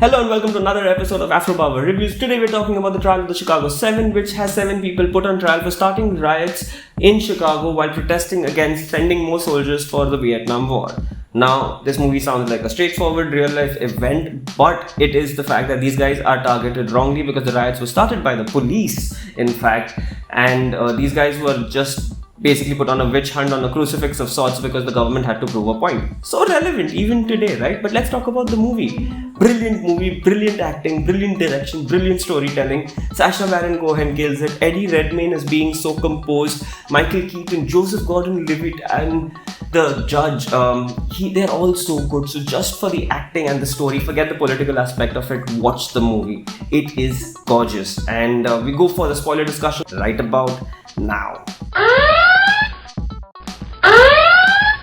Hello and welcome to another episode of Afro Power Reviews. Today we're talking about the trial of the Chicago 7, which has 7 people put on trial for starting riots in Chicago while protesting against sending more soldiers for the Vietnam War. Now, this movie sounds like a straightforward real life event, but it is the fact that these guys are targeted wrongly because the riots were started by the police, in fact, and these guys were just basically put on a witch hunt on a crucifix of sorts because the government had to prove a point. So relevant even today, right? But let's talk about the movie. Movie, brilliant acting, brilliant direction, brilliant storytelling. Sacha Baron Cohen kills it. Eddie Redmayne is being so composed. Michael Keaton, Joseph Gordon-Levitt, and the judge, they're all so good. So just for the acting and the story, forget the political aspect of it, watch the movie. It is gorgeous. And we go for the spoiler discussion right about now.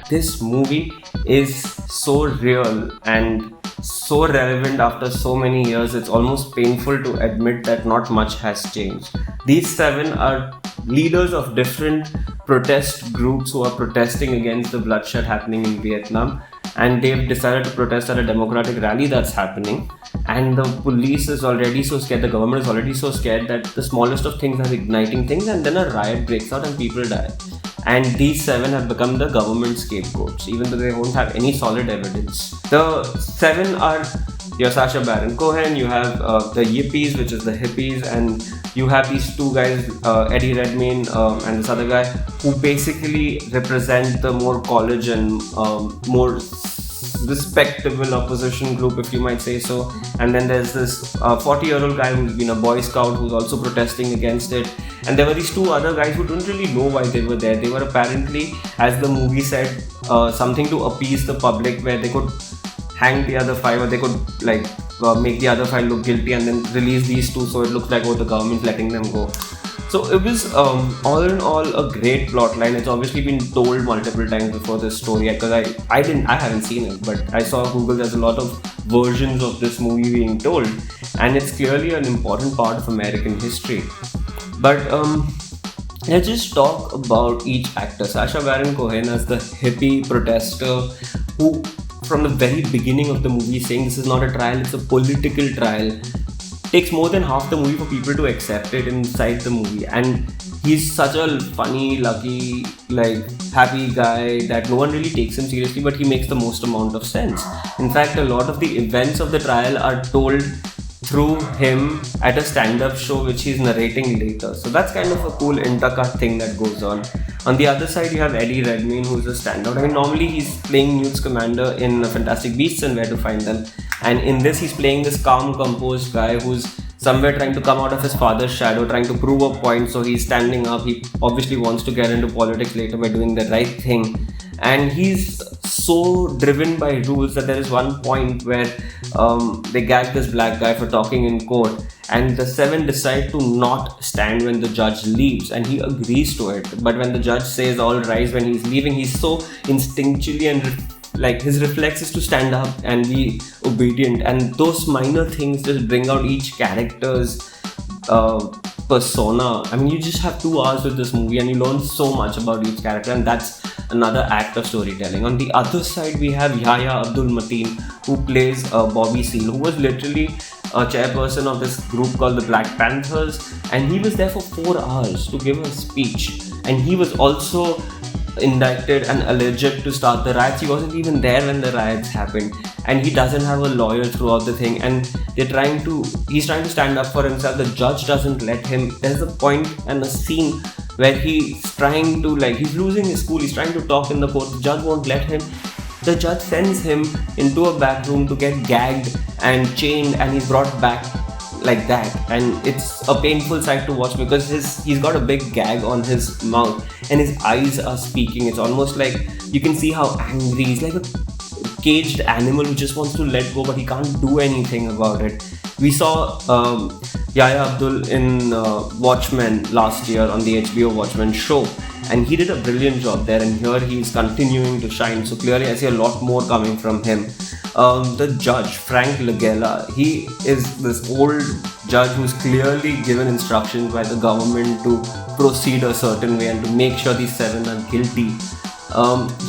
This movie is so real and so relevant after so many years. It's almost painful to admit that not much has changed. These 7 are leaders of different protest groups who are protesting against the bloodshed happening in Vietnam, and they've decided to protest at a democratic rally that's happening. And the police is already so scared, the government is already so scared that the smallest of things are igniting things, and then a riot breaks out and people die. And these 7 have become the government scapegoats, even though they won't have any solid evidence. The 7 are your Sacha Baron Cohen, you have the Yippies, which is the hippies, and you have these 2 guys, Eddie Redmayne and this other guy, who basically represent the more college and more respectable opposition group, if you might say so. And then there's this 40-year-old guy who's been a Boy Scout who's also protesting against it. And there were these 2 other guys who don't really know why they were there. They were apparently, as the movie said, something to appease the public, where they could hang the other 5, or they could make the other 5 look guilty and then release these 2 so it looks like, oh, the government's letting them go. So it was all in all a great plotline. It's obviously been told multiple times before this story, because I haven't seen it, but I saw Google, there's a lot of versions of this movie being told, and it's clearly an important part of American history. But let's just talk about each actor. Sacha Baron Cohen as the hippie protester who, from the very beginning of the movie, saying this is not a trial, it's a political trial. Takes more than half the movie for people to accept it inside the movie, and he's such a funny, lucky, happy guy that no one really takes him seriously, but he makes the most amount of sense. In fact, a lot of the events of the trial are told through him at a stand-up show which he's narrating later. So that's kind of a cool intercut thing that goes on. On the other side, you have Eddie Redmayne, who's a standout. I mean, normally he's playing Newt Scamander in Fantastic Beasts and Where to Find Them. And in this, he's playing this calm, composed guy who's somewhere trying to come out of his father's shadow, trying to prove a point. So he's standing up. He obviously wants to get into politics later by doing the right thing. And he's so driven by rules that there is one point where they gag this black guy for talking in court, and the 7 decide to not stand when the judge leaves, and he agrees to it. But when the judge says all rise when he's leaving, he's so instinctually and his reflex is to stand up and be obedient, and those minor things just bring out each character's persona. I mean, you just have 2 hours with this movie and you learn so much about each character, and that's another act of storytelling. On the other side, we have Yahya Abdul-Mateen, who plays Bobby Seale, who was literally a chairperson of this group called the Black Panthers, and he was there for 4 hours to give a speech. And he was also indicted and alleged to start the riots. He wasn't even there when the riots happened, and he doesn't have a lawyer throughout the thing, and he's trying to stand up for himself. The judge doesn't let him. There's a point and a scene where he's trying to, he's losing his cool, he's trying to talk in the court, the judge won't let him. The judge sends him into a back room to get gagged and chained, and he's brought back like that, and it's a painful sight to watch because he's got a big gag on his mouth and his eyes are speaking. It's almost like you can see how angry he's, like a caged animal who just wants to let go, but he can't do anything about it. We saw Yahya Abdul in Watchmen last year on the HBO Watchmen show, and he did a brilliant job there, and here he's continuing to shine. So clearly I see a lot more coming from him. The judge, Frank Langella, he is this old judge who's clearly given instructions by the government to proceed a certain way and to make sure these 7 are guilty.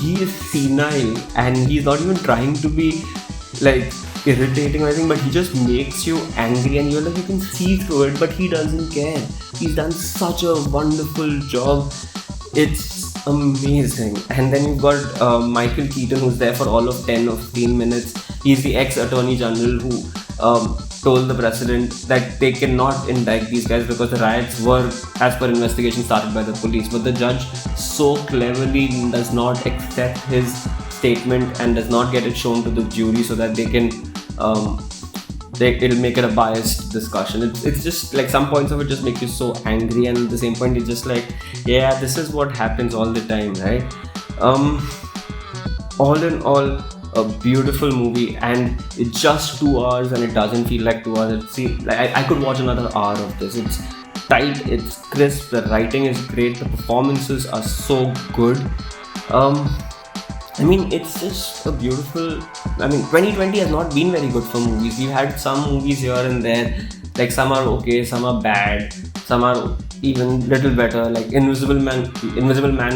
He is senile, and he's not even trying to be irritating or anything, but he just makes you angry and you're like, you can see through it, but he doesn't care. He's done such a wonderful job. It's amazing. And then you've got Michael Keaton, who's there for all of 10 or 15 minutes. He's the ex-attorney general who told the president that they cannot indict these guys because the riots were, as per investigation, started by the police. But the judge so cleverly does not accept his statement and does not get it shown to the jury so that they can it'll make it a biased discussion. It's just like some points of it just make you so angry, and at the same point you're just like, yeah, this is what happens all the time, right? All in all, a beautiful movie, and it's just 2 hours and it doesn't feel like 2 hours. I could watch another hour of this. It's tight, it's crisp, the writing is great, the performances are so good. It's just a beautiful... 2020 has not been very good for movies. We've had some movies here and there, like some are okay, some are bad, some are even little better. Like Invisible Man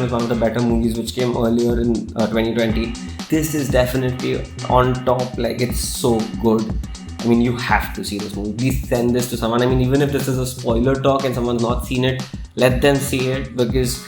was one of the better movies which came earlier in 2020. This is definitely on top. Like, it's so good. You have to see this movie. Please send this to someone. Even if this is a spoiler talk and someone's not seen it, let them see it, because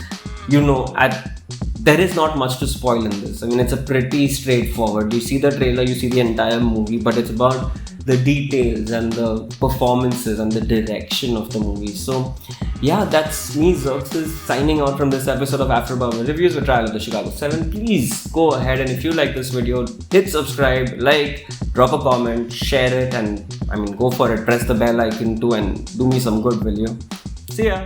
there is not much to spoil in this. it's a pretty straightforward. You see the trailer, you see the entire movie, but it's about the details and the performances and the direction of the movie. So yeah, that's me, Xerxes, signing out from this episode of AfterBurner Reviews with Trial of the Chicago 7. Please go ahead and if you like this video, hit subscribe, like, drop a comment, share it, and go for it. Press the bell icon too and do me some good, will you? See ya!